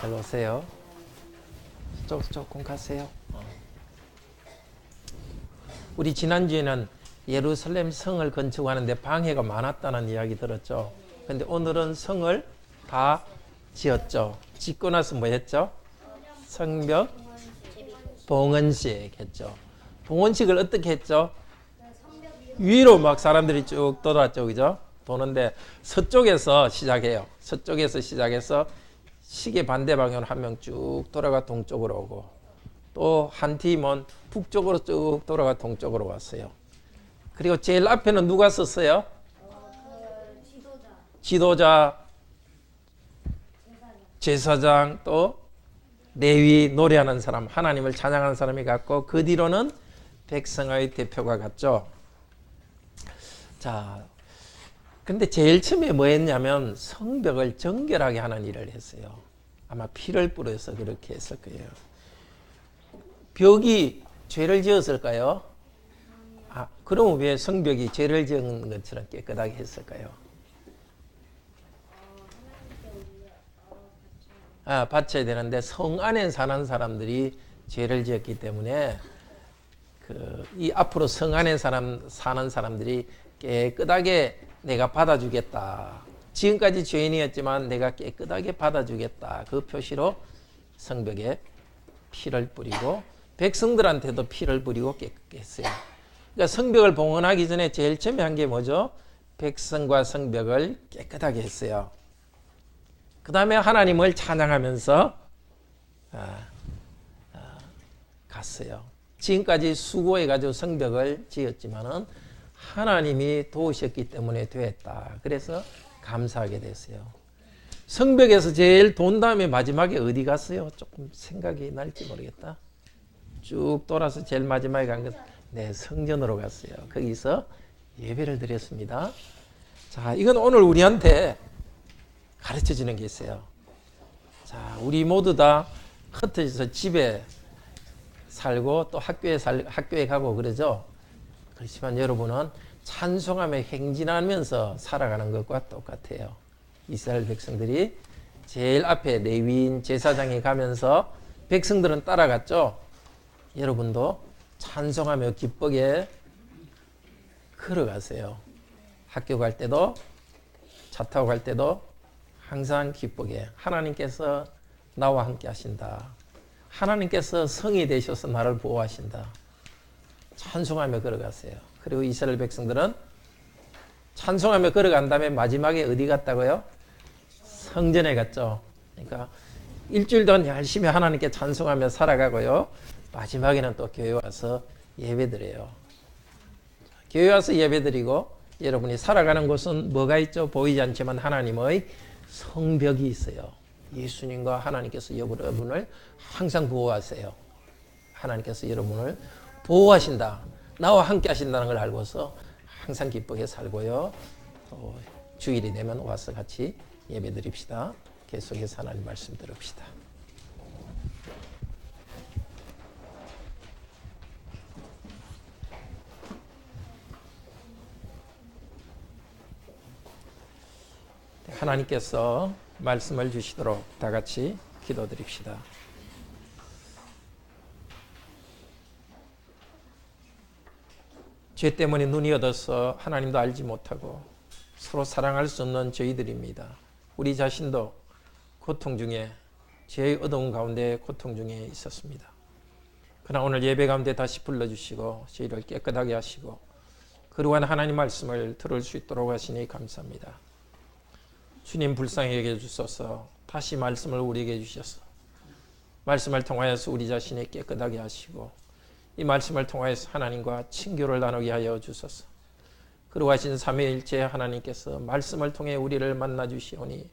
어서 오세요. 조금 가세요. 우리 지난주에는 예루살렘 성을 건축하는데 방해가 많았다는 이야기 들었죠. 근데 오늘은 성을 다 지었죠. 짓고 나서 뭐 했죠? 성벽 봉헌식 했죠. 봉헌식을 어떻게 했죠? 위로 막 사람들이 쭉 돌았죠. 그죠? 도는데 서쪽에서 시작해요. 서쪽에서 시작해서 시계 반대 방향으로 한 명 쭉 돌아가 동쪽으로 오고, 또 한 팀은 북쪽으로 쭉 돌아가 동쪽으로 왔어요. 그리고 제일 앞에는 누가 섰어요? 지도자, 제사장, 또 레위, 노래하는 사람, 하나님을 찬양하는 사람이 갔고, 그 뒤로는 백성의 대표가 갔죠. 자, 근데 제일 처음에 뭐 했냐면 성벽을 정결하게 하는 일을 했어요. 아마 피를 뿌려서 그렇게 했을 거예요. 벽이 죄를 지었을까요? 그러면 왜 성벽이 죄를 지은 것처럼 깨끗하게 했을까요? 바쳐야 되는데 성 안에 사는 사람들이 죄를 지었기 때문에 이 앞으로 성 안에 사는 사람들이 깨끗하게 내가 받아주겠다. 지금까지 죄인이었지만 내가 깨끗하게 받아주겠다. 그 표시로 성벽에 피를 뿌리고 백성들한테도 피를 뿌리고 깨끗게 했어요. 그러니까 성벽을 봉헌하기 전에 제일 처음에 한 게 뭐죠? 백성과 성벽을 깨끗하게 했어요. 그 다음에 하나님을 찬양하면서 갔어요. 지금까지 수고해가지고 성벽을 지었지만은 하나님이 도우셨기 때문에 됐다. 그래서 감사하게 됐어요. 성벽에서 제일 돈 다음에 마지막에 어디 갔어요? 조금 생각이 날지 모르겠다. 쭉 돌아서 제일 마지막에 간 것, 성전으로 갔어요. 거기서 예배를 드렸습니다. 자, 이건 오늘 우리한테 가르쳐 주는 게 있어요. 자, 우리 모두 다 흩어져서 집에 살고 또 학교에 가고 그러죠. 그렇지만 여러분은 찬송하며 행진하면서 살아가는 것과 똑같아요. 이스라엘 백성들이 제일 앞에 레위인 제사장이 가면서 백성들은 따라갔죠. 여러분도 찬송하며 기쁘게 걸어가세요. 학교 갈 때도 차 타고 갈 때도 항상 기쁘게 하나님께서 나와 함께 하신다. 하나님께서 성이 되셔서 나를 보호하신다. 찬송하며 걸어가세요. 그리고 이스라엘 백성들은 찬송하며 걸어간 다음에 마지막에 어디 갔다고요? 성전에 갔죠. 그러니까 일주일 동안 열심히 하나님께 찬송하며 살아가고요. 마지막에는 또 교회 와서 예배드려요. 교회 와서 예배드리고 여러분이 살아가는 곳은 뭐가 있죠? 보이지 않지만 하나님의 성벽이 있어요. 예수님과 하나님께서 여러분을 항상 보호하세요. 하나님께서 여러분을 보호하신다. 나와 함께 하신다는 걸 알고서 항상 기쁘게 살고요. 또 주일이 되면 와서 같이 예배 드립시다. 계속해서 하나님 말씀 들읍시다. 하나님께서 말씀을 주시도록 다 같이 기도드립시다. 죄 때문에 눈이 어두워서 하나님도 알지 못하고 서로 사랑할 수 없는 저희들입니다. 우리 자신도 고통 중에, 죄의 어두운 가운데 고통 중에 있었습니다. 그러나 오늘 예배 가운데 다시 불러주시고 저희를 깨끗하게 하시고 그러한 하나님 말씀을 들을 수 있도록 하시니 감사합니다. 주님 불쌍히 여겨주소서. 다시 말씀을 우리에게 주셔서 말씀을 통하여서 우리 자신이 깨끗하게 하시고 이 말씀을 통하여서 하나님과 친교를 나누게 하여 주소서. 그러고 하신 삼위일체 하나님께서 말씀을 통해 우리를 만나 주시오니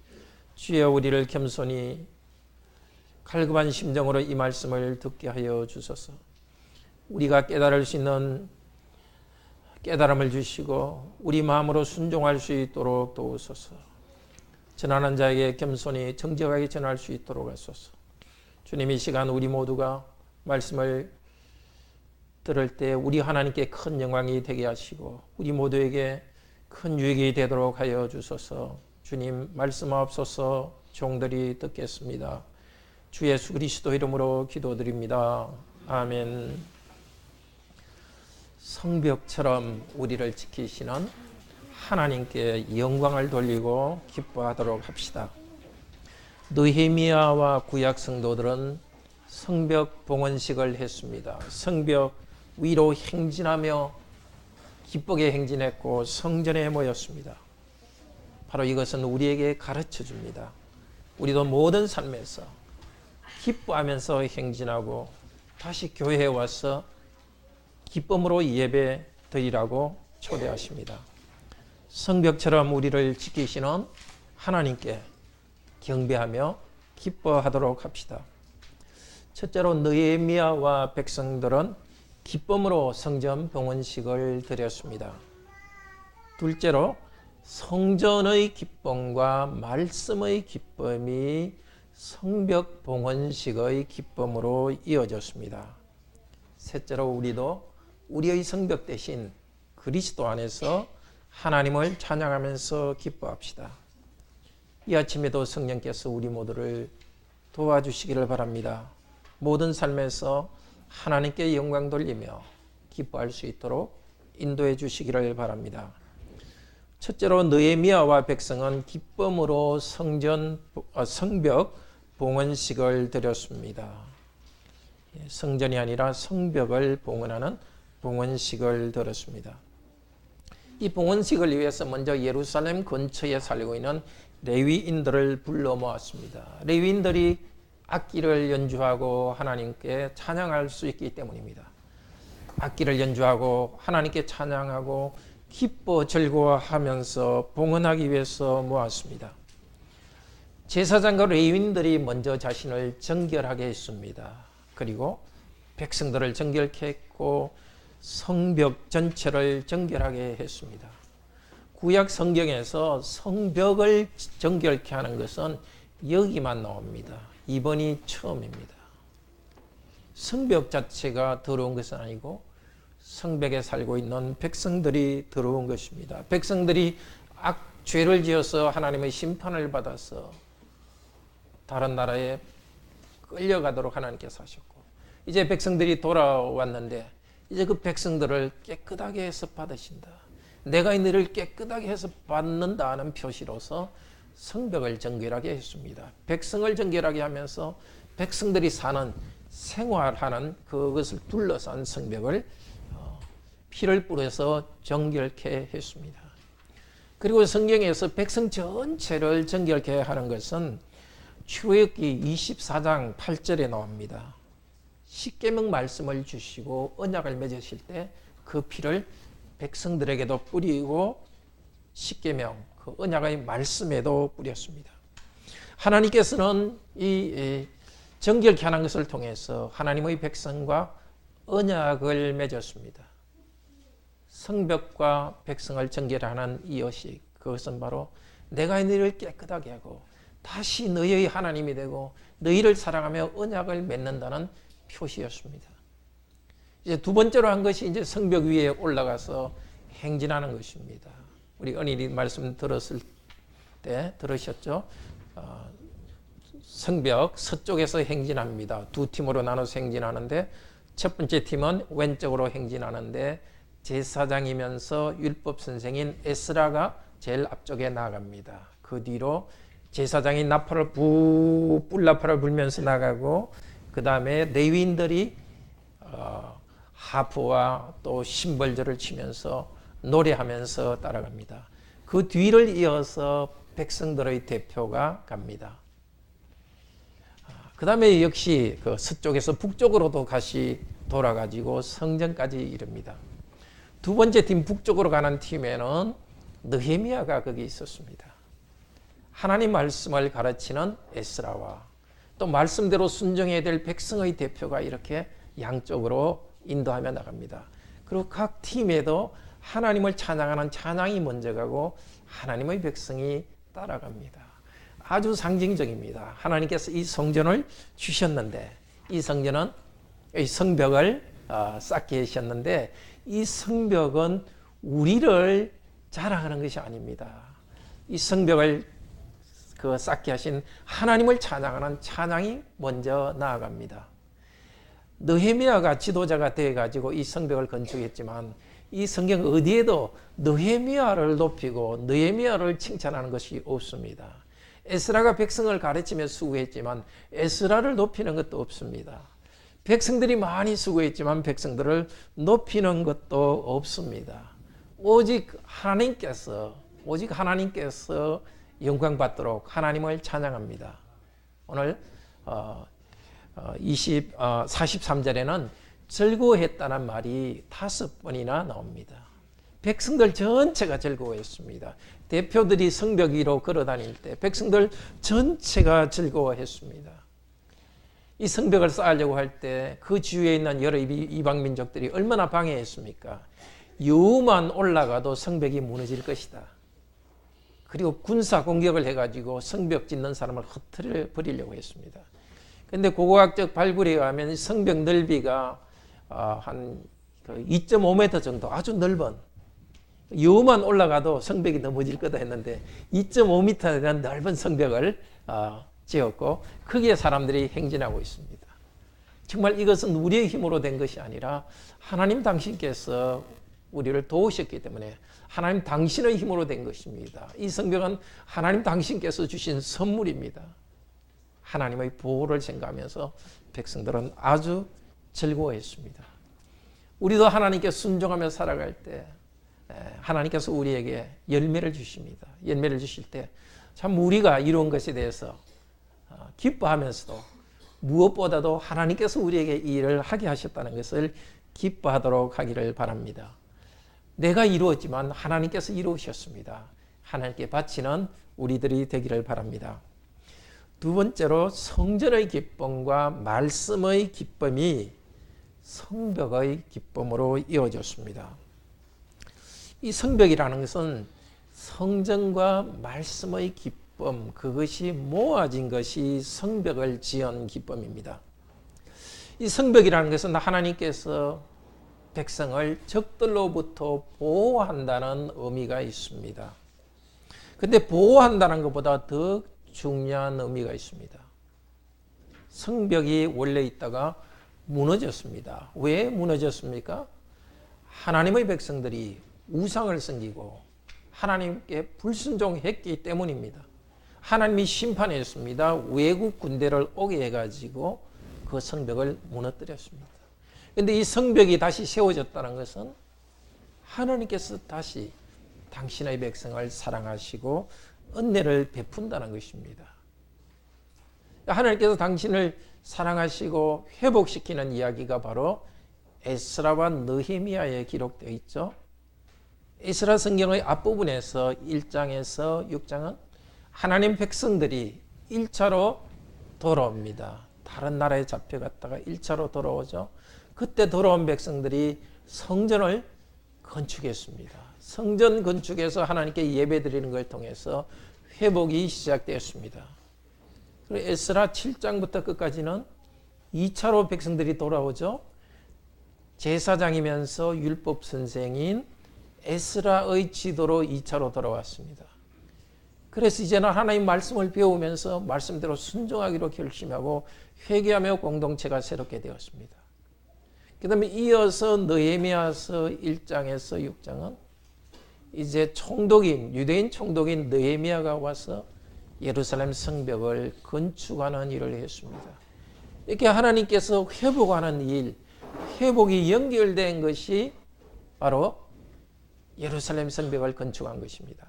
주여 우리를 겸손히 갈급한 심정으로 이 말씀을 듣게 하여 주소서. 우리가 깨달을 수 있는 깨달음을 주시고 우리 마음으로 순종할 수 있도록 도우소서. 전하는 자에게 겸손히 정직하게 전할 수 있도록 하소서. 주님, 이 시간 우리 모두가 말씀을 들을 때 우리 하나님께 큰 영광이 되게 하시고 우리 모두에게 큰 유익이 되도록 하여 주소서. 주님, 말씀하옵소서. 종들이 듣겠습니다. 주 예수 그리스도 이름으로 기도드립니다. 아멘. 성벽처럼 우리를 지키시는 하나님께 영광을 돌리고 기뻐하도록 합시다. 느헤미야와 구약 성도들은 성벽 봉헌식을 했습니다. 성벽 위로 행진하며 기쁘게 행진했고 성전에 모였습니다. 바로 이것은 우리에게 가르쳐 줍니다. 우리도 모든 삶에서 기뻐하면서 행진하고 다시 교회에 와서 기쁨으로 예배 드리라고 초대하십니다. 성벽처럼 우리를 지키시는 하나님께 경배하며 기뻐하도록 합시다. 첫째로 느헤미야와 백성들은 기쁨으로 성전 봉헌식을 드렸습니다. 둘째로 성전의 기쁨과 말씀의 기쁨이 성벽 봉헌식의 기쁨으로 이어졌습니다. 셋째로 우리도 우리의 성벽 대신 그리스도 안에서 하나님을 찬양하면서 기뻐합시다. 이 아침에도 성령께서 우리 모두를 도와주시기를 바랍니다. 모든 삶에서 하나님께 영광 돌리며 기뻐할 수 있도록 인도해 주시기를 바랍니다. 첫째로 느헤미야와 백성은 기쁨으로 성벽 봉헌식을 드렸습니다. 성전이 아니라 성벽을 봉헌하는 봉헌식을 드렸습니다. 이 봉헌식을 위해서 먼저 예루살렘 근처에 살고 있는 레위인들을 불러 모았습니다. 레위인들이 악기를 연주하고 하나님께 찬양할 수 있기 때문입니다. 악기를 연주하고 하나님께 찬양하고 기뻐 즐거워하면서 봉헌하기 위해서 모았습니다. 제사장과 레위인들이 먼저 자신을 정결하게 했습니다. 그리고 백성들을 정결케 했고 성벽 전체를 정결하게 했습니다. 구약 성경에서 성벽을 정결케 하는 것은 여기만 나옵니다. 이번이 처음입니다. 성벽 자체가 더러운 것은 아니고 성벽에 살고 있는 백성들이 더러운 것입니다. 백성들이 죄를 지어서 하나님의 심판을 받아서 다른 나라에 끌려가도록 하나님께서 하셨고, 이제 백성들이 돌아왔는데 이제 그 백성들을 깨끗하게 해서 받으신다. 내가 이 너를 깨끗하게 해서 받는다는 표시로서 성벽을 정결하게 했습니다. 백성을 정결하게 하면서 백성들이 사는 생활하는 그것을 둘러싼 성벽을 피를 뿌려서 정결케 했습니다. 그리고 성경에서 백성 전체를 정결케 하는 것은 출애굽기 24장 8절에 나옵니다. 십계명 말씀을 주시고 언약을 맺으실 때 그 피를 백성들에게도 뿌리고 십계명 그 언약의 말씀에도 뿌렸습니다. 하나님께서는 이 정결케 하는 것을 통해서 하나님의 백성과 언약을 맺었습니다. 성벽과 백성을 정결하는 이 의식, 그것은 바로 내가 너희를 깨끗하게 하고 다시 너희의 하나님이 되고 너희를 사랑하며 언약을 맺는다는 표시였습니다. 이제 두 번째로 한 것이 이제 성벽 위에 올라가서 행진하는 것입니다. 우리 은일이 말씀 들으셨죠? 성벽 서쪽에서 행진합니다. 두 팀으로 나눠서 행진하는데 첫 번째 팀은 왼쪽으로 행진하는데 제사장이면서 율법 선생인 에스라가 제일 앞쪽에 나갑니다. 그 뒤로 제사장이 뿔나팔을 불면서 나가고 그 다음에 레위인들이 하프와 또 심벌들을 치면서 노래하면서 따라갑니다. 그 뒤를 이어서 백성들의 대표가 갑니다. 그 다음에 역시 그 서쪽에서 북쪽으로도 다시 돌아가지고 성전까지 이릅니다. 두 번째 팀 북쪽으로 가는 팀에는 느헤미야가 거기 있었습니다. 하나님 말씀을 가르치는 에스라와 또 말씀대로 순종해야 될 백성의 대표가 이렇게 양쪽으로 인도하며 나갑니다. 그리고 각 팀에도 하나님을 찬양하는 찬양이 먼저 가고 하나님의 백성이 따라갑니다. 아주 상징적입니다. 하나님께서 이 성전을 주셨는데 이 성전은 이 성벽을 쌓게 하셨는데 이 성벽은 우리를 자랑하는 것이 아닙니다. 이 성벽을 그 쌓게 하신 하나님을 찬양하는 찬양이 먼저 나아갑니다. 느헤미야가 지도자가 되어가지고 이 성벽을 건축했지만 이 성경 어디에도 느헤미야를 높이고 느헤미야를 칭찬하는 것이 없습니다. 에스라가 백성을 가르치며 수고했지만 에스라를 높이는 것도 없습니다. 백성들이 많이 수고했지만 백성들을 높이는 것도 없습니다. 오직 하나님께서 영광 받도록 하나님을 찬양합니다. 오늘 43절에는 즐거워했다는 말이 5번이나 나옵니다. 백성들 전체가 즐거워했습니다. 대표들이 성벽 위로 걸어다닐 때 백성들 전체가 즐거워했습니다. 이 성벽을 쌓으려고 할 때 그 주위에 있는 여러 이방 민족들이 얼마나 방해했습니까? 여우만 올라가도 성벽이 무너질 것이다. 그리고 군사 공격을 해가지고 성벽 짓는 사람을 흩트려 버리려고 했습니다. 그런데 고고학적 발굴에 의하면 성벽 넓이가 한 2.5m 정도 아주 넓은, 여우만 올라가도 성벽이 넘어질 거다 했는데 2.5m에 대한 넓은 성벽을 지었고 거기에 사람들이 행진하고 있습니다. 정말 이것은 우리의 힘으로 된 것이 아니라 하나님 당신께서 우리를 도우셨기 때문에 하나님 당신의 힘으로 된 것입니다. 이 성벽은 하나님 당신께서 주신 선물입니다. 하나님의 보호를 생각하면서 백성들은 아주 즐거워했습니다. 우리도 하나님께 순종하며 살아갈 때 하나님께서 우리에게 열매를 주십니다. 열매를 주실 때 참 우리가 이룬 것에 대해서 기뻐하면서도 무엇보다도 하나님께서 우리에게 이 일을 하게 하셨다는 것을 기뻐하도록 하기를 바랍니다. 내가 이루었지만 하나님께서 이루셨습니다. 하나님께 바치는 우리들이 되기를 바랍니다. 두 번째로 성전의 기쁨과 말씀의 기쁨이 성벽의 기쁨으로 이어졌습니다. 이 성벽이라는 것은 성전과 말씀의 기쁨, 그것이 모아진 것이 성벽을 지은 기쁨입니다. 이 성벽이라는 것은 하나님께서 백성을 적들로부터 보호한다는 의미가 있습니다. 그런데 보호한다는 것보다 더 중요한 의미가 있습니다. 성벽이 원래 있다가 무너졌습니다. 왜 무너졌습니까? 하나님의 백성들이 우상을 섬기고 하나님께 불순종했기 때문입니다. 하나님이 심판했습니다. 외국 군대를 오게 해가지고 그 성벽을 무너뜨렸습니다. 그런데 이 성벽이 다시 세워졌다는 것은 하나님께서 다시 당신의 백성을 사랑하시고 은혜를 베푼다는 것입니다. 하나님께서 당신을 사랑하시고 회복시키는 이야기가 바로 에스라와 느헤미야에 기록되어 있죠. 에스라 성경의 앞부분에서 1장에서 6장은 하나님 백성들이 1차로 돌아옵니다. 다른 나라에 잡혀갔다가 1차로 돌아오죠. 그때 돌아온 백성들이 성전을 건축했습니다. 성전 건축에서 하나님께 예배드리는 걸 통해서 회복이 시작되었습니다. 그리고 에스라 7장부터 끝까지는 2차로 백성들이 돌아오죠. 제사장이면서 율법 선생인 에스라의 지도로 2차로 돌아왔습니다. 그래서 이제는 하나님 말씀을 배우면서 말씀대로 순종하기로 결심하고 회개하며 공동체가 새롭게 되었습니다. 그 다음에 이어서 느헤미야서 1장에서 6장은 이제 유대인 총독인 느헤미야가 와서 예루살렘 성벽을 건축하는 일을 했습니다. 이렇게 하나님께서 회복하는 일, 회복이 연결된 것이 바로 예루살렘 성벽을 건축한 것입니다.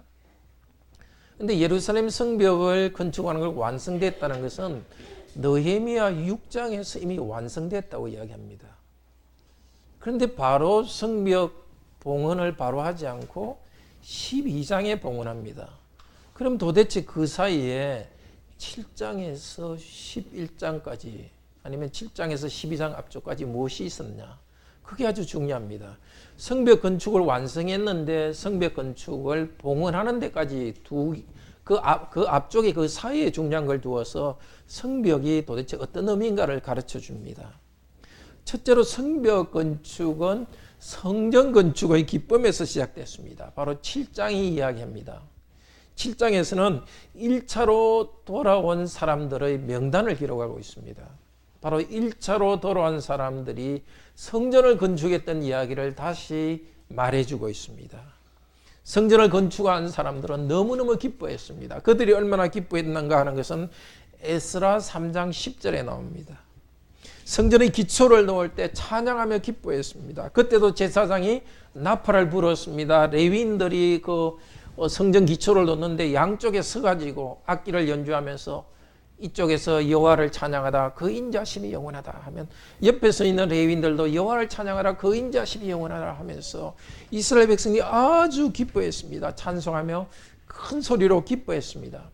그런데 예루살렘 성벽을 건축하는 걸 완성됐다는 것은 느헤미야 6장에서 이미 완성됐다고 이야기합니다. 그런데 바로 성벽 봉헌을 바로 하지 않고 12장에 봉헌합니다. 그럼 도대체 그 사이에 7장에서 11장까지 아니면 7장에서 12장 앞쪽까지 무엇이 있었냐? 그게 아주 중요합니다. 성벽 건축을 완성했는데 성벽 건축을 봉헌하는 데까지 그 앞쪽에 그 사이에 중요한 걸 두어서 성벽이 도대체 어떤 의미인가를 가르쳐 줍니다. 첫째로 성벽 건축은 성전 건축의 기쁨에서 시작됐습니다. 바로 7장이 이야기합니다. 7장에서는 1차로 돌아온 사람들의 명단을 기록하고 있습니다. 바로 1차로 돌아온 사람들이 성전을 건축했던 이야기를 다시 말해주고 있습니다. 성전을 건축한 사람들은 너무너무 기뻐했습니다. 그들이 얼마나 기뻐했는가 하는 것은 에스라 3장 10절에 나옵니다. 성전의 기초를 놓을 때 찬양하며 기뻐했습니다. 그때도 제사장이 나팔을 불었습니다. 레위인들이 그 성전 기초를 놓는데 양쪽에 서가지고 악기를 연주하면서 이쪽에서 여호와를 찬양하다 그 인자심이 영원하다 하면 옆에 서 있는 레위인들도 여호와를 찬양하라 그 인자심이 영원하다 하면서 이스라엘 백성이 아주 기뻐했습니다. 찬송하며 큰 소리로 기뻐했습니다.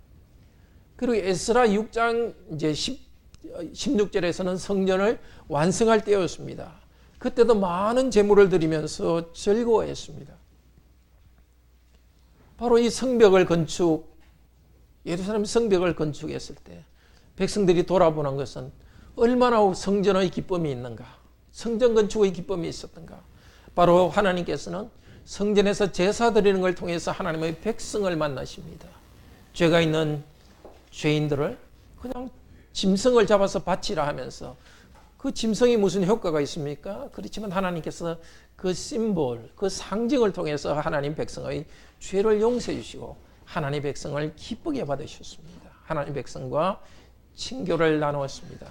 그리고 에스라 6장 이제 16절에서는 성전을 완성할 때였습니다. 그때도 많은 제물을 드리면서 즐거워했습니다. 바로 이 성벽을 예루살렘 성벽을 건축했을 때 백성들이 돌아보는 것은 얼마나 성전의 기쁨이 있는가, 성전 건축의 기쁨이 있었던가. 바로 하나님께서는 성전에서 제사 드리는 걸 통해서 하나님의 백성을 만나십니다. 죄가 있는 죄인들을 그냥 짐승을 잡아서 바치라 하면서 그 짐승이 무슨 효과가 있습니까? 그렇지만 하나님께서 그 심볼, 그 상징을 통해서 하나님 백성의 죄를 용서해 주시고 하나님 백성을 기쁘게 받으셨습니다. 하나님 백성과 친교를 나누었습니다.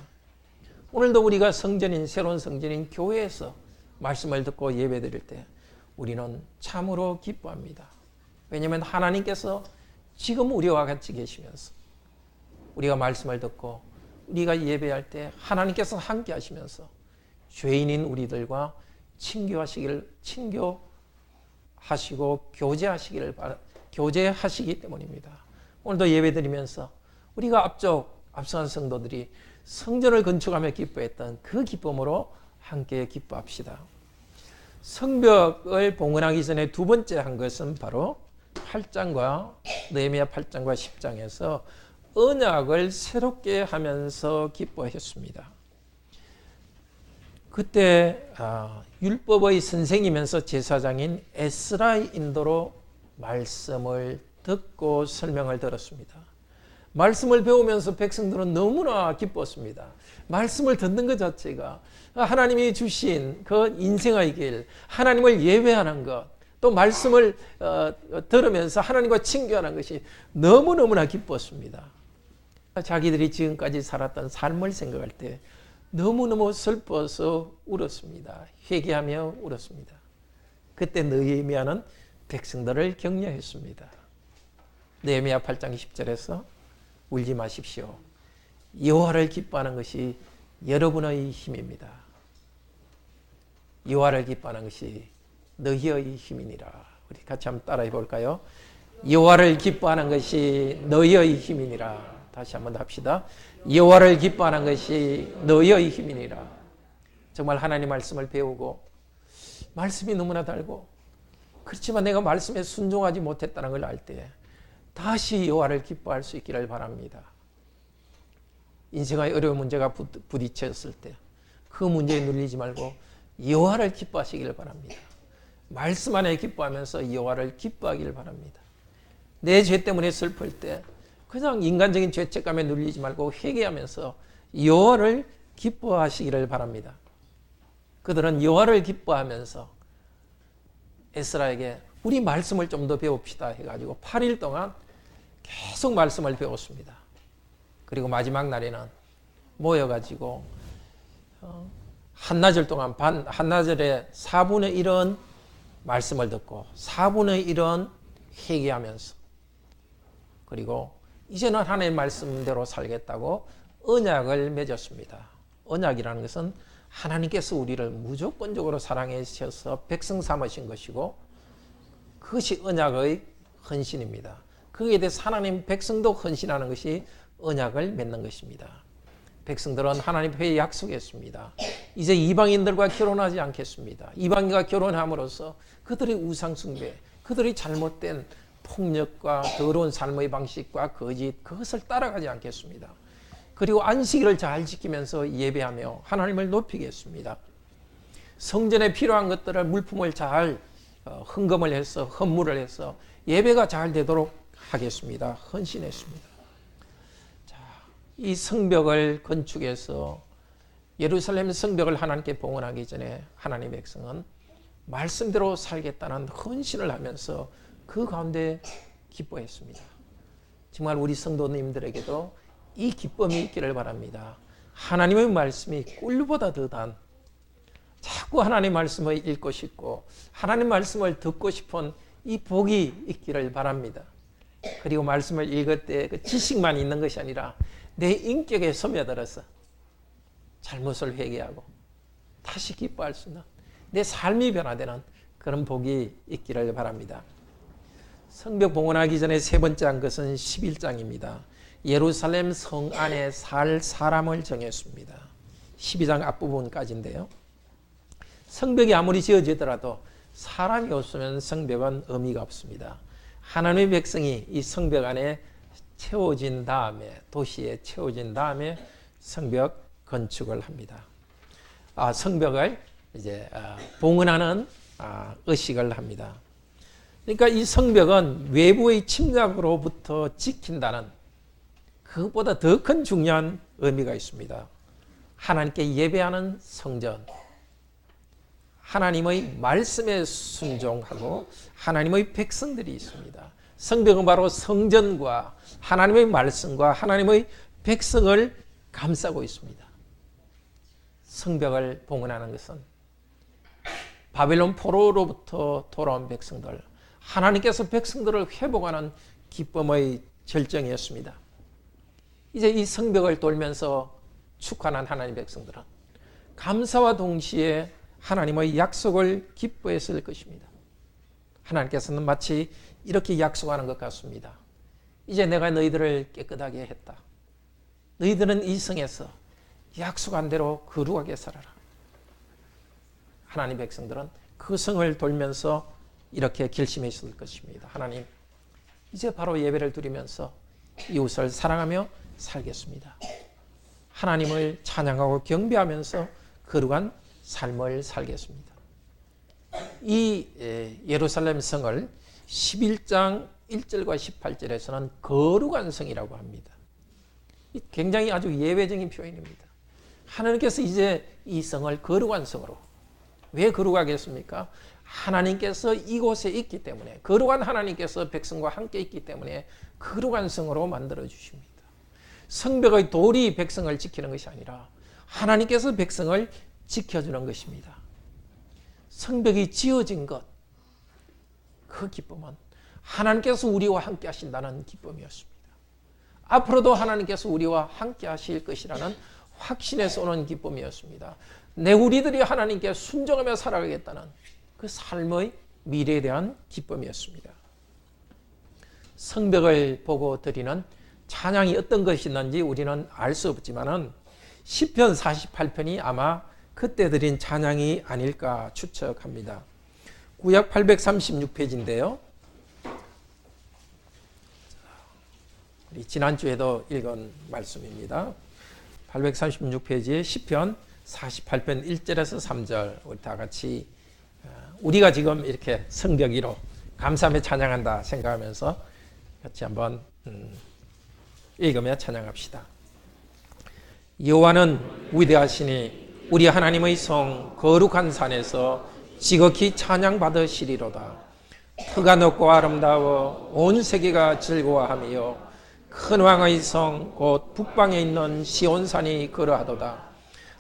오늘도 우리가 새로운 성전인 교회에서 말씀을 듣고 예배드릴 때 우리는 참으로 기뻐합니다. 왜냐하면 하나님께서 지금 우리와 같이 계시면서 우리가 말씀을 듣고 우리가 예배할 때 하나님께서 함께 하시면서 죄인인 우리들과 친교하시고 교제하시기 때문입니다. 오늘도 예배드리면서 우리가 앞서간 성도들이 성전을 건축하며 기뻐했던 그 기쁨으로 함께 기뻐합시다. 성벽을 봉헌하기 전에 두 번째 한 것은 바로 8장과 느헤미야 8장과 10장에서 언약을 새롭게 하면서 기뻐했습니다. 그때 율법의 선생이면서 제사장인 에스라의 인도로 말씀을 듣고 설명을 들었습니다. 말씀을 배우면서 백성들은 너무나 기뻤습니다. 말씀을 듣는 것 자체가 하나님이 주신 그 인생의 길, 하나님을 예배하는 것, 또 말씀을 들으면서 하나님과 친교하는 것이 너무너무나 기뻤습니다. 자기들이 지금까지 살았던 삶을 생각할 때 너무너무 슬퍼서 울었습니다. 회개하며 울었습니다. 그때 느헤미야는 백성들을 격려했습니다. 느헤미야 8장 10절에서 울지 마십시오. 여호와를 기뻐하는 것이 여러분의 힘입니다. 여호와를 기뻐하는 것이 너희의 힘이니라. 우리 같이 한번 따라해 볼까요? 여호와를 기뻐하는 것이 너희의 힘이니라. 다시 한번 합시다. 여호와를 기뻐하는 것이 너희의 힘이니라. 정말 하나님 말씀을 배우고 말씀이 너무나 달고 그렇지만 내가 말씀에 순종하지 못했다는 걸 알 때 다시 여호와를 기뻐할 수 있기를 바랍니다. 인생의 어려운 문제가 부딪혔을 때 그 문제에 눌리지 말고 여호와를 기뻐하시기를 바랍니다. 말씀 안에 기뻐하면서 여호와를 기뻐하기를 바랍니다. 내 죄 때문에 슬플 때 그냥 인간적인 죄책감에 눌리지 말고 회개하면서 여호와를 기뻐하시기를 바랍니다. 그들은 여호와를 기뻐하면서 에스라에게 우리 말씀을 좀 더 배웁시다 해가지고 8일 동안 계속 말씀을 배웠습니다. 그리고 마지막 날에는 모여가지고 한나절 동안 한나절에 4분의 1은 말씀을 듣고 4분의 1은 회개하면서 그리고 이제는 하나님의 말씀대로 살겠다고 언약을 맺었습니다. 언약이라는 것은 하나님께서 우리를 무조건적으로 사랑해 주셔서 백성 삼으신 것이고 그것이 언약의 헌신입니다. 거기에 대해서 하나님 백성도 헌신하는 것이 언약을 맺는 것입니다. 백성들은 하나님 앞에 약속했습니다. 이제 이방인들과 결혼하지 않겠습니다. 이방인과 결혼함으로써 그들의 우상숭배, 그들의 잘못된 폭력과 더러운 삶의 방식과 거짓, 그것을 따라가지 않겠습니다. 그리고 안식일을 잘 지키면서 예배하며 하나님을 높이겠습니다. 성전에 필요한 것들을 물품을 잘 헌금을 해서 헌물을 해서 예배가 잘 되도록 하겠습니다. 헌신했습니다. 자, 이 성벽을 건축해서 예루살렘 성벽을 하나님께 봉헌하기 전에 하나님의 백성은 말씀대로 살겠다는 헌신을 하면서 그 가운데 기뻐했습니다. 정말 우리 성도님들에게도 이 기쁨이 있기를 바랍니다. 하나님의 말씀이 꿀보다 더 단, 자꾸 하나님의 말씀을 읽고 싶고 하나님의 말씀을 듣고 싶은 이 복이 있기를 바랍니다. 그리고 말씀을 읽을 때 그 지식만 있는 것이 아니라 내 인격에 스며들어서 잘못을 회개하고 다시 기뻐할 수 있는 내 삶이 변화되는 그런 복이 있기를 바랍니다. 성벽 봉헌하기 전에 세 번째 한 것은 11장입니다. 예루살렘 성 안에 살 사람을 정했습니다. 12장 앞부분까지인데요. 성벽이 아무리 지어지더라도 사람이 없으면 성벽은 의미가 없습니다. 하나님의 백성이 이 성벽 안에 채워진 다음에, 도시에 채워진 다음에 성벽 건축을 합니다. 성벽을 이제 봉헌하는 의식을 합니다. 그러니까 이 성벽은 외부의 침략으로부터 지킨다는 그것보다 더 큰 중요한 의미가 있습니다. 하나님께 예배하는 성전, 하나님의 말씀에 순종하고 하나님의 백성들이 있습니다. 성벽은 바로 성전과 하나님의 말씀과 하나님의 백성을 감싸고 있습니다. 성벽을 봉헌하는 것은 바벨론 포로로부터 돌아온 백성들, 하나님께서 백성들을 회복하는 기쁨의 절정이었습니다. 이제 이 성벽을 돌면서 축하하는 하나님의 백성들은 감사와 동시에 하나님의 약속을 기뻐했을 것입니다. 하나님께서는 마치 이렇게 약속하는 것 같습니다. 이제 내가 너희들을 깨끗하게 했다. 너희들은 이 성에서 약속한 대로 거룩하게 살아라. 하나님 백성들은 그 성을 돌면서 이렇게 결심했을 것입니다. 하나님, 이제 바로 예배를 드리면서 이웃을 사랑하며 살겠습니다. 하나님을 찬양하고 경배하면서 거룩한 삶을 살겠습니다. 이 예루살렘 성을 11장 1절과 18절에서는 거룩한 성이라고 합니다. 굉장히 아주 예외적인 표현입니다. 하나님께서 이제 이 성을 거룩한 성으로, 왜 거룩하겠습니까? 하나님께서 이곳에 있기 때문에, 거룩한 하나님께서 백성과 함께 있기 때문에 거룩한 성으로 만들어 주십니다. 성벽의 돌이 백성을 지키는 것이 아니라 하나님께서 백성을 지켜주는 것입니다. 성벽이 지어진 것, 그 기쁨은 하나님께서 우리와 함께 하신다는 기쁨이었습니다. 앞으로도 하나님께서 우리와 함께 하실 것이라는 확신에서 오는 기쁨이었습니다. 우리들이 하나님께 순종하며 살아가겠다는 그 삶의 미래에 대한 기쁨이었습니다. 성벽을 보고 드리는 찬양이 어떤 것이 있는지 우리는 알 수 없지만은 시편 48편이 아마 그때 드린 찬양이 아닐까 추측합니다. 구약 836페이지인데요. 우리 지난주에도 읽은 말씀입니다. 836페이지에 시편 48편 1절에서 3절 우리 다 같이 우리가 지금 이렇게 성벽 위로 감사하며 찬양한다 생각하면서 같이 한번 읽으며 찬양합시다. 여호와는 위대하시니 우리 하나님의 성 거룩한 산에서 지극히 찬양받으시리로다. 그가 높고 아름다워 온 세계가 즐거워하며 큰 왕의 성 곧 북방에 있는 시온산이 그러하도다.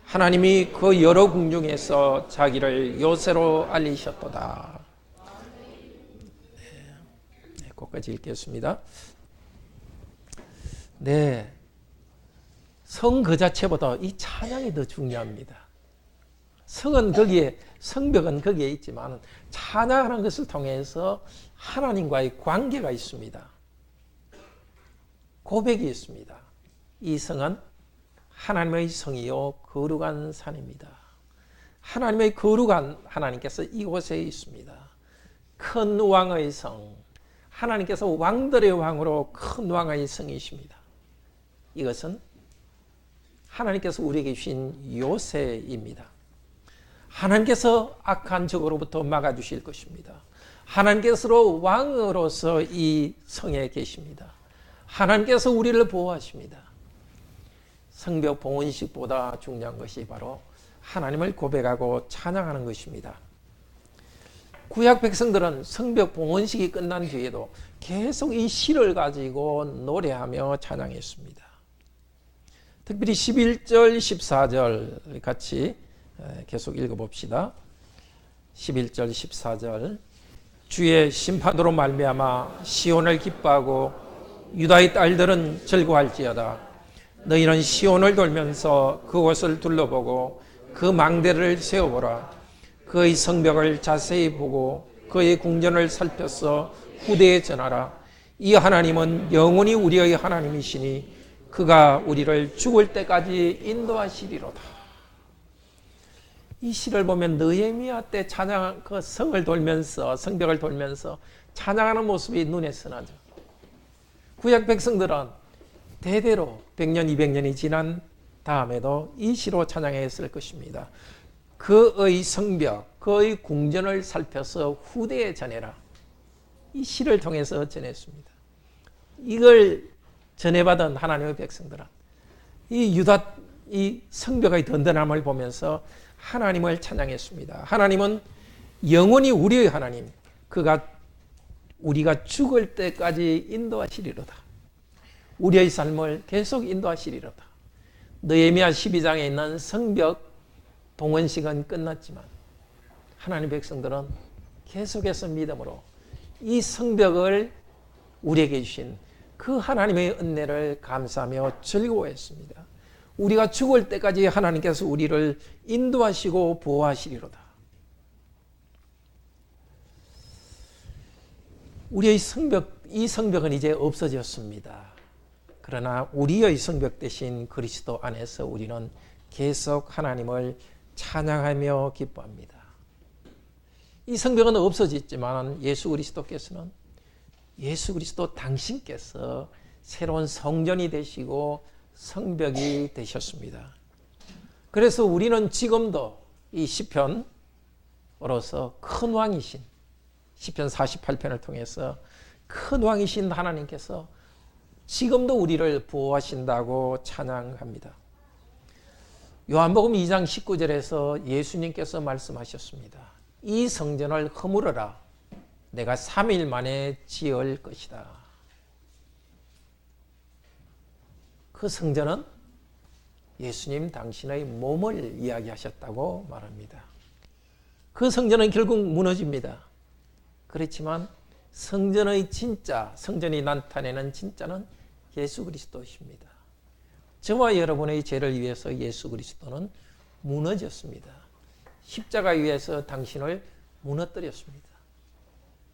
하나님이 그 여러 궁중에서 자기를 요새로 알리셨도다. 네, 끝까지 읽겠습니다. 네, 성 그 자체보다 이 찬양이 더 중요합니다. 성은 거기에, 성벽은 거기에 있지만 찬양하는 것을 통해서 하나님과의 관계가 있습니다. 고백이 있습니다. 이 성은 하나님의 성이요 거룩한 산입니다. 하나님의 거룩한 하나님께서 이곳에 있습니다. 큰 왕의 성, 하나님께서 왕들의 왕으로 큰 왕의 성이십니다. 이것은 하나님께서 우리에게 주신 요새입니다. 하나님께서 악한 적으로부터 막아주실 것입니다. 하나님께서 왕으로서 이 성에 계십니다. 하나님께서 우리를 보호하십니다. 성벽 봉헌식보다 중요한 것이 바로 하나님을 고백하고 찬양하는 것입니다. 구약 백성들은 성벽 봉헌식이 끝난 뒤에도 계속 이 시를 가지고 노래하며 찬양했습니다. 특별히 11절, 14절 같이 계속 읽어봅시다. 11절, 14절 주의 심판으로 말미암아 시온을 기뻐하고 유다의 딸들은 즐거워할지어다. 너희는 시온을 돌면서 그곳을 둘러보고 그 망대를 세워보라. 그의 성벽을 자세히 보고 그의 궁전을 살펴서 후대에 전하라. 이 하나님은 영원히 우리의 하나님이시니 그가 우리를 죽을 때까지 인도하시리로다. 이 시를 보면 느헤미야 때 찬양, 그 성을 돌면서, 성벽을 돌면서 찬양하는 모습이 눈에 선하죠. 구약 백성들은 대대로 100년, 200년이 지난 다음에도 이 시로 찬양했을 것입니다. 그의 성벽, 그의 궁전을 살펴서 후대에 전해라. 이 시를 통해서 전했습니다. 이걸 전해받은 하나님의 백성들은 이 성벽의 든든함을 보면서 하나님을 찬양했습니다. 하나님은 영원히 우리의 하나님, 그가 우리가 죽을 때까지 인도하시리로다. 우리의 삶을 계속 인도하시리로다. 느헤미야 12장에 있는 성벽 봉헌식은 끝났지만 하나님 백성들은 계속해서 믿음으로 이 성벽을 우리에게 주신 그 하나님의 은혜를 감사하며 즐거워했습니다. 우리가 죽을 때까지 하나님께서 우리를 인도하시고 보호하시리로다. 우리의 성벽, 이 성벽은 이제 없어졌습니다. 그러나 우리의 성벽 대신 그리스도 안에서 우리는 계속 하나님을 찬양하며 기뻐합니다. 이 성벽은 없어졌지만 예수 그리스도께서는 예수 그리스도 당신께서 새로운 성전이 되시고 성벽이 되셨습니다. 그래서 우리는 지금도 이 시편으로서 큰 왕이신 시편 48편을 통해서 큰 왕이신 하나님께서 지금도 우리를 보호하신다고 찬양합니다. 요한복음 2장 19절에서 예수님께서 말씀하셨습니다. 이 성전을 허물어라. 내가 3일 만에 지을 것이다. 그 성전은 예수님 당신의 몸을 이야기하셨다고 말합니다. 그 성전은 결국 무너집니다. 그렇지만 성전의 진짜, 성전이 나타내는 진짜는 예수 그리스도십니다. 저와 여러분의 죄를 위해서 예수 그리스도는 무너졌습니다. 십자가 위에서 당신을 무너뜨렸습니다.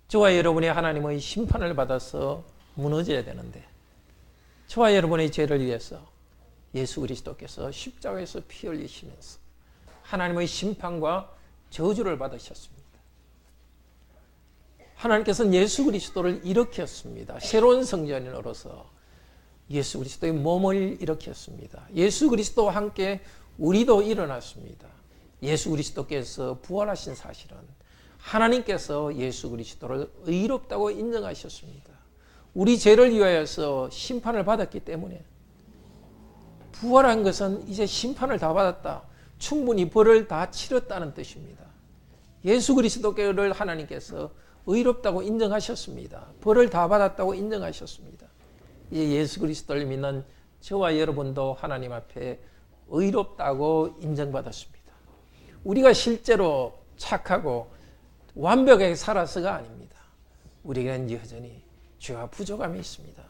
저와 여러분이 하나님의 심판을 받아서 무너져야 되는데 저와 여러분의 죄를 위해서 예수 그리스도께서 십자가에서 피 흘리시면서 하나님의 심판과 저주를 받으셨습니다. 하나님께서는 예수 그리스도를 일으켰습니다. 새로운 성전으로서 예수 그리스도의 몸을 일으켰습니다. 예수 그리스도와 함께 우리도 일어났습니다. 예수 그리스도께서 부활하신 사실은 하나님께서 예수 그리스도를 의롭다고 인정하셨습니다. 우리 죄를 위하여서 심판을 받았기 때문에 부활한 것은 이제 심판을 다 받았다. 충분히 벌을 다 치렀다는 뜻입니다. 예수 그리스도를 하나님께서 의롭다고 인정하셨습니다. 벌을 다 받았다고 인정하셨습니다. 예수 그리스도를 믿는 저와 여러분도 하나님 앞에 의롭다고 인정받았습니다. 우리가 실제로 착하고 완벽하게 살아서가 아닙니다. 우리에게는 여전히 죄와 부족함이 있습니다.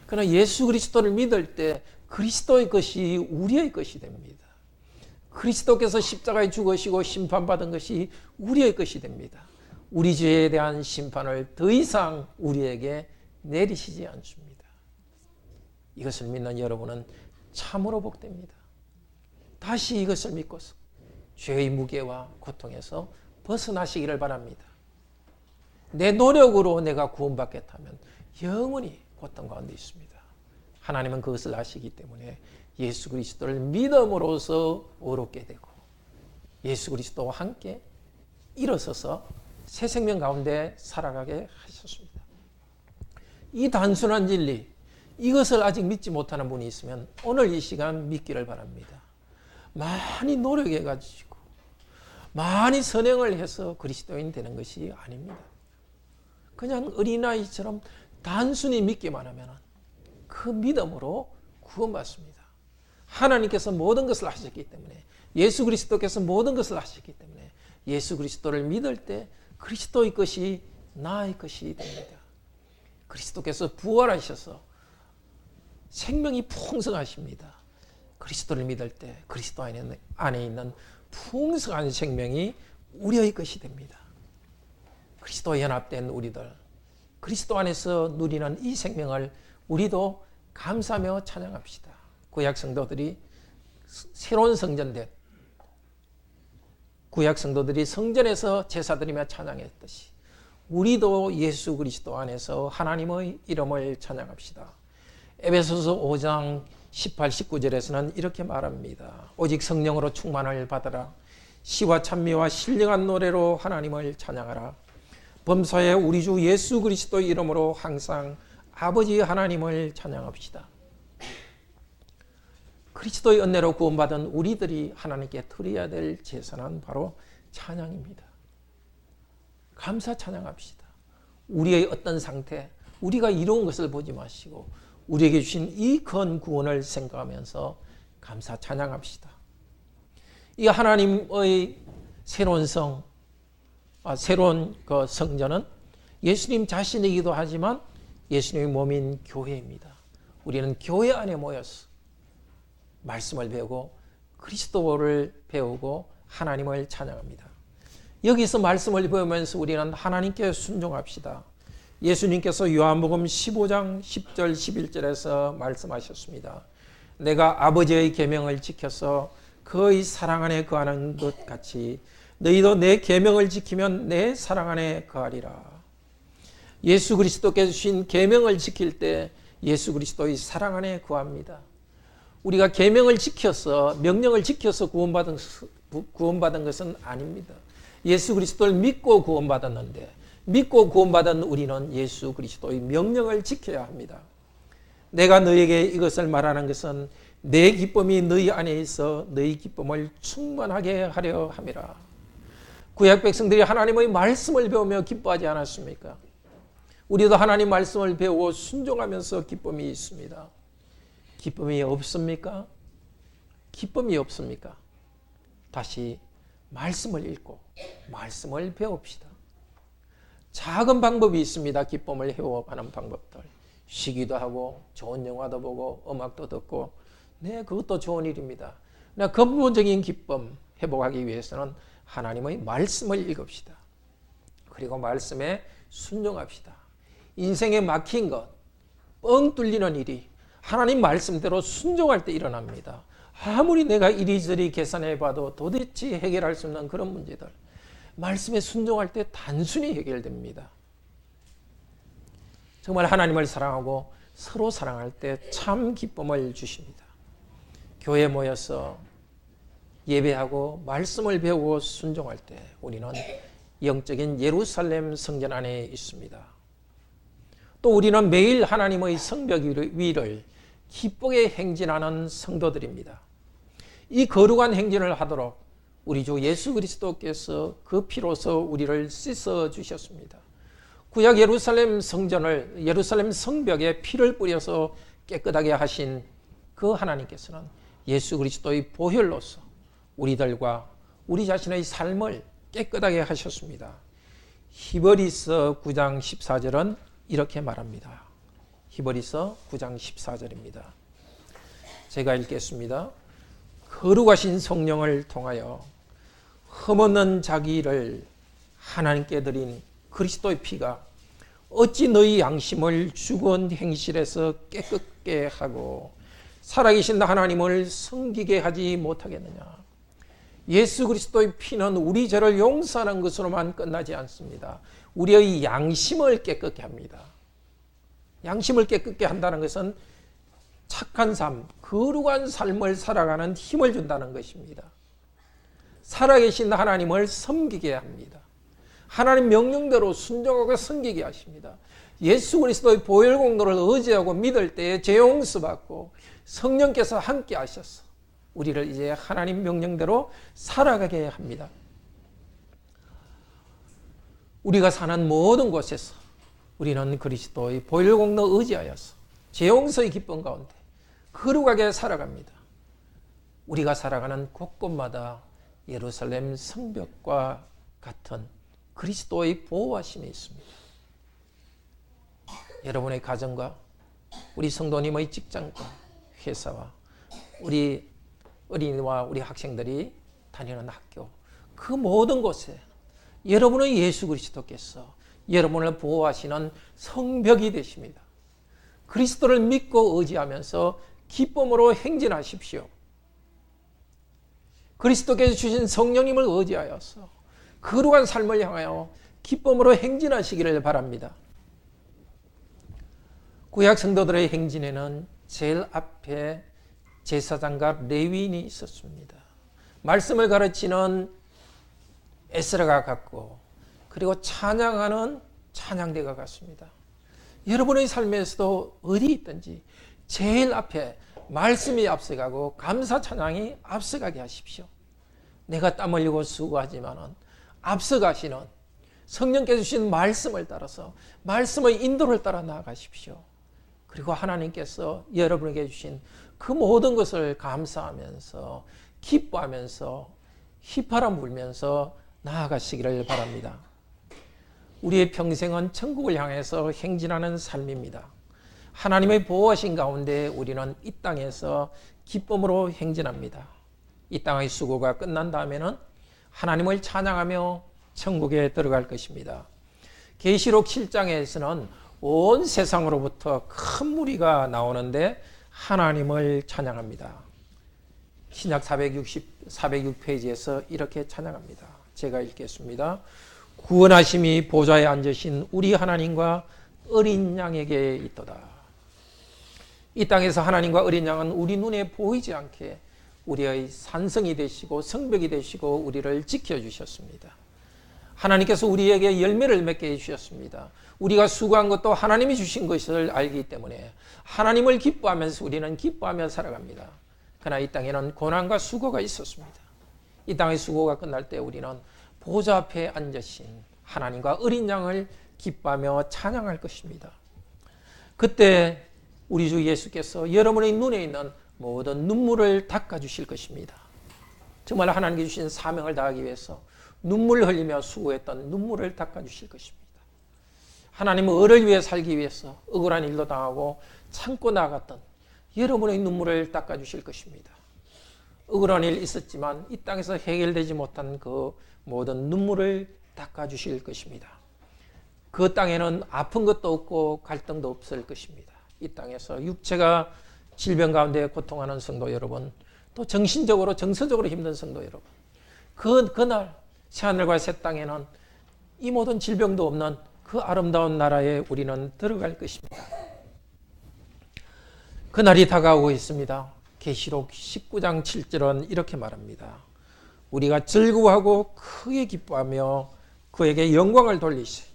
그러나 예수 그리스도를 믿을 때 그리스도의 것이 우리의 것이 됩니다. 그리스도께서 십자가에 죽으시고 심판받은 것이 우리의 것이 됩니다. 우리 죄에 대한 심판을 더 이상 우리에게 내리시지 않습니다. 이것을 믿는 여러분은 참으로 복됩니다. 다시 이것을 믿고서 죄의 무게와 고통에서 벗어나시기를 바랍니다. 내 노력으로 내가 구원받겠다면 영원히 고통 가운데 있습니다. 하나님은 그것을 아시기 때문에 예수 그리스도를 믿음으로써 의롭게 되고 예수 그리스도와 함께 일어서서 새 생명 가운데 살아가게 하셨습니다. 이 단순한 진리, 이것을 아직 믿지 못하는 분이 있으면 오늘 이 시간 믿기를 바랍니다. 많이 노력해가지고 많이 선행을 해서 그리스도인 되는 것이 아닙니다. 그냥 어린아이처럼 단순히 믿기만 하면 그 믿음으로 구원받습니다. 하나님께서 모든 것을 하셨기 때문에, 예수 그리스도께서 모든 것을 하셨기 때문에 예수 그리스도를 믿을 때 그리스도의 것이 나의 것이 됩니다. 그리스도께서 부활하셔서 생명이 풍성하십니다. 그리스도를 믿을 때 그리스도 안에 있는 풍성한 생명이 우리의 것이 됩니다. 그리스도와 연합된 우리들, 그리스도 안에서 누리는 이 생명을 우리도 감사하며 찬양합시다. 구약 성도들이 새로운 성전된 구약 성도들이 성전에서 제사드리며 찬양했듯이 우리도 예수 그리스도 안에서 하나님의 이름을 찬양합시다. 에베소서 5장 18, 19절에서는 이렇게 말합니다. 오직 성령으로 충만을 받으라. 시와 찬미와 신령한 노래로 하나님을 찬양하라. 범사에 우리 주 예수 그리스도의 이름으로 항상 아버지 하나님을 찬양합시다. 그리스도의 은혜로 구원받은 우리들이 하나님께 드려야 될 제사는 바로 찬양입니다. 감사 찬양합시다. 우리의 어떤 상태, 우리가 이룬 것을 보지 마시고 우리에게 주신 이 큰 구원을 생각하면서 감사 찬양합시다. 이 하나님의 새로운 새로운 그 성전은 예수님 자신이기도 하지만 예수님의 몸인 교회입니다. 우리는 교회 안에 모여서 말씀을 배우고 그리스도를 배우고 하나님을 찬양합니다. 여기서 말씀을 배우면서 우리는 하나님께 순종합시다. 예수님께서 요한복음 15장 10절 11절에서 말씀하셨습니다. 내가 아버지의 계명을 지켜서 그의 사랑 안에 거하는 것 같이 너희도 내 계명을 지키면 내 사랑 안에 거하리라. 예수 그리스도께서 주신 계명을 지킬 때 예수 그리스도의 사랑 안에 거합니다. 우리가 계명을 지켜서 명령을 지켜서 구원받은 것은 아닙니다. 예수 그리스도를 믿고 구원받았는데 믿고 구원받은 우리는 예수 그리스도의 명령을 지켜야 합니다. 내가 너에게 이것을 말하는 것은 내 기쁨이 너희 안에 있어 너희 기쁨을 충만하게 하려 함이라. 구약 백성들이 하나님의 말씀을 배우며 기뻐하지 않았습니까? 우리도 하나님 말씀을 배우고 순종하면서 기쁨이 있습니다. 기쁨이 없습니까? 기쁨이 없습니까? 다시 말씀을 읽고 말씀을 배웁시다. 작은 방법이 있습니다. 기쁨을 회복하는 방법들. 쉬기도 하고 좋은 영화도 보고 음악도 듣고 네, 그것도 좋은 일입니다. 그러나 근본적인 기쁨 회복하기 위해서는 하나님의 말씀을 읽읍시다. 그리고 말씀에 순종합시다. 인생에 막힌 것, 뻥 뚫리는 일이 하나님 말씀대로 순종할 때 일어납니다. 아무리 내가 이리저리 계산해봐도 도대체 해결할 수 없는 그런 문제들, 말씀에 순종할 때 단순히 해결됩니다. 정말 하나님을 사랑하고 서로 사랑할 때 참 기쁨을 주십니다. 교회에 모여서 예배하고 말씀을 배우고 순종할 때 우리는 영적인 예루살렘 성전 안에 있습니다. 또 우리는 매일 하나님의 성벽 위를 기쁘게 행진하는 성도들입니다. 이 거룩한 행진을 하도록 우리 주 예수 그리스도께서 그 피로서 우리를 씻어 주셨습니다. 구약 예루살렘 성전을 예루살렘 성벽에 피를 뿌려서 깨끗하게 하신 그 하나님께서는 예수 그리스도의 보혈로서 우리들과 우리 자신의 삶을 깨끗하게 하셨습니다. 히브리서 9장 14절은 이렇게 말합니다. 히브리서 9장 14절입니다. 제가 읽겠습니다. 거룩하신 성령을 통하여 흠없는 자기를 하나님께 드린 그리스도의 피가 어찌 너희 양심을 죽은 행실에서 깨끗게 하고 살아계신 하나님을 섬기게 하지 못하겠느냐. 예수 그리스도의 피는 우리 죄를 용서하는 것으로만 끝나지 않습니다. 우리의 양심을 깨끗게 합니다. 양심을 깨끗게 한다는 것은 착한 삶, 거룩한 삶을 살아가는 힘을 준다는 것입니다. 살아계신 하나님을 섬기게 합니다. 하나님 명령대로 순종하고 섬기게 하십니다. 예수 그리스도의 보혈 공로를 의지하고 믿을 때에 죄 용서받고 성령께서 함께 하셔서 우리를 이제 하나님 명령대로 살아가게 합니다. 우리가 사는 모든 곳에서 우리는 그리스도의 보혈 공로 의지하여서 죄 용서의 기쁨 가운데 거룩하게 살아갑니다. 우리가 살아가는 곳곳마다 예루살렘 성벽과 같은 그리스도의 보호하심이 있습니다. 여러분의 가정과 우리 성도님의 직장과 회사와 우리 어린이와 우리 학생들이 다니는 학교, 그 모든 곳에 여러분의 예수 그리스도께서 여러분을 보호하시는 성벽이 되십니다. 그리스도를 믿고 의지하면서 기쁨으로 행진하십시오. 그리스도께서 주신 성령님을 의지하여서 거룩한 삶을 향하여 기쁨으로 행진하시기를 바랍니다. 구약 성도들의 행진에는 제일 앞에 제사장과 레위인이 있었습니다. 말씀을 가르치는 에스라가 갔고, 그리고 찬양하는 찬양대가 갔습니다. 여러분의 삶에서도 어디 있든지 제일 앞에 말씀이 앞서가고 감사 찬양이 앞서가게 하십시오. 내가 땀 흘리고 수고하지만은 앞서가시는 성령께서 주신 말씀을 따라서 말씀의 인도를 따라 나아가십시오. 그리고 하나님께서 여러분에게 주신 그 모든 것을 감사하면서 기뻐하면서 휘파람 불면서 나아가시기를 바랍니다. 우리의 평생은 천국을 향해서 행진하는 삶입니다. 하나님의 보호하신 가운데 우리는 이 땅에서 기쁨으로 행진합니다. 이 땅의 수고가 끝난 다음에는 하나님을 찬양하며 천국에 들어갈 것입니다. 계시록 7장에서는 온 세상으로부터 큰 무리가 나오는데 하나님을 찬양합니다. 신약 406페이지에서 이렇게 찬양합니다. 제가 읽겠습니다. 구원하심이 보좌에 앉으신 우리 하나님과 어린 양에게 있도다. 이 땅에서 하나님과 어린 양은 우리 눈에 보이지 않게 우리의 산성이 되시고 성벽이 되시고 우리를 지켜주셨습니다. 하나님께서 우리에게 열매를 맺게 해주셨습니다. 우리가 수고한 것도 하나님이 주신 것을 알기 때문에 하나님을 기뻐하면서 우리는 기뻐하며 살아갑니다. 그러나 이 땅에는 고난과 수고가 있었습니다. 이 땅의 수고가 끝날 때 우리는 보좌 앞에 앉으신 하나님과 어린 양을 기뻐하며 찬양할 것입니다. 그때 우리 주 예수께서 여러분의 눈에 있는 모든 눈물을 닦아주실 것입니다. 정말 하나님께 주신 사명을 다하기 위해서 눈물 흘리며 수고했던 눈물을 닦아주실 것입니다. 하나님은 을을 위해 살기 위해서 억울한 일도 당하고 참고 나갔던 여러분의 눈물을 닦아주실 것입니다. 억울한 일 있었지만 이 땅에서 해결되지 못한 그 모든 눈물을 닦아주실 것입니다. 그 땅에는 아픈 것도 없고 갈등도 없을 것입니다. 이 땅에서 육체가 질병 가운데 고통하는 성도 여러분, 또 정신적으로 정서적으로 힘든 성도 여러분, 그날 새하늘과 새 땅에는 이 모든 질병도 없는 그 아름다운 나라에 우리는 들어갈 것입니다. 그날이 다가오고 있습니다. 계시록 19장 7절은 이렇게 말합니다. 우리가 즐거워하고 크게 기뻐하며 그에게 영광을 돌리시.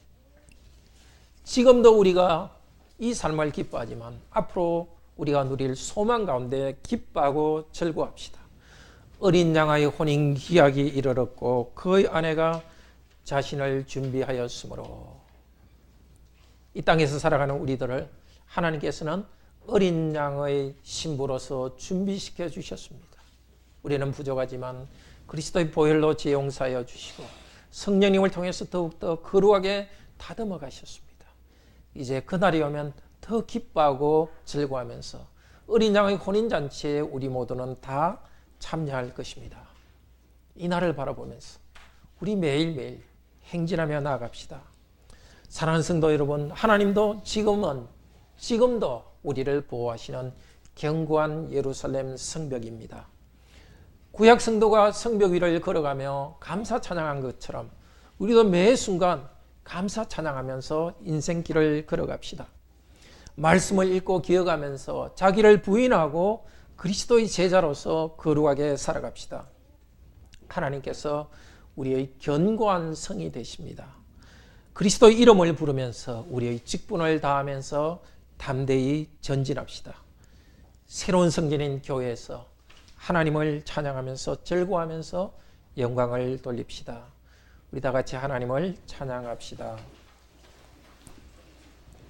지금도 우리가 이 삶을 기뻐하지만 앞으로 우리가 누릴 소망 가운데 기뻐하고 즐거워합시다. 어린 양의 혼인 기약이 이르렀고 그의 아내가 자신을 준비하였으므로. 이 땅에서 살아가는 우리들을 하나님께서는 어린 양의 신부로서 준비시켜 주셨습니다. 우리는 부족하지만 그리스도의 보혈로 죄 용서하여 주시고 성령님을 통해서 더욱더 거룩하게 다듬어 가셨습니다. 이제 그날이 오면 더 기뻐하고 즐거워하면서 어린 양의 혼인잔치에 우리 모두는 다 참여할 것입니다. 이 날을 바라보면서 우리 매일매일 행진하며 나아갑시다. 사랑하는 성도 여러분, 하나님도 지금도 우리를 보호하시는 견고한 예루살렘 성벽입니다. 구약 성도가 성벽 위를 걸어가며 감사 찬양한 것처럼 우리도 매 순간 감사 찬양하면서 인생길을 걸어갑시다. 말씀을 읽고 기억하면서 자기를 부인하고 그리스도의 제자로서 거룩하게 살아갑시다. 하나님께서 우리의 견고한 성이 되십니다. 그리스도 이름을 부르면서 우리의 직분을 다하면서 담대히 전진합시다. 새로운 성전인 교회에서 하나님을 찬양하면서 즐거워하면서 영광을 돌립시다. 우리 다 같이 하나님을 찬양합시다.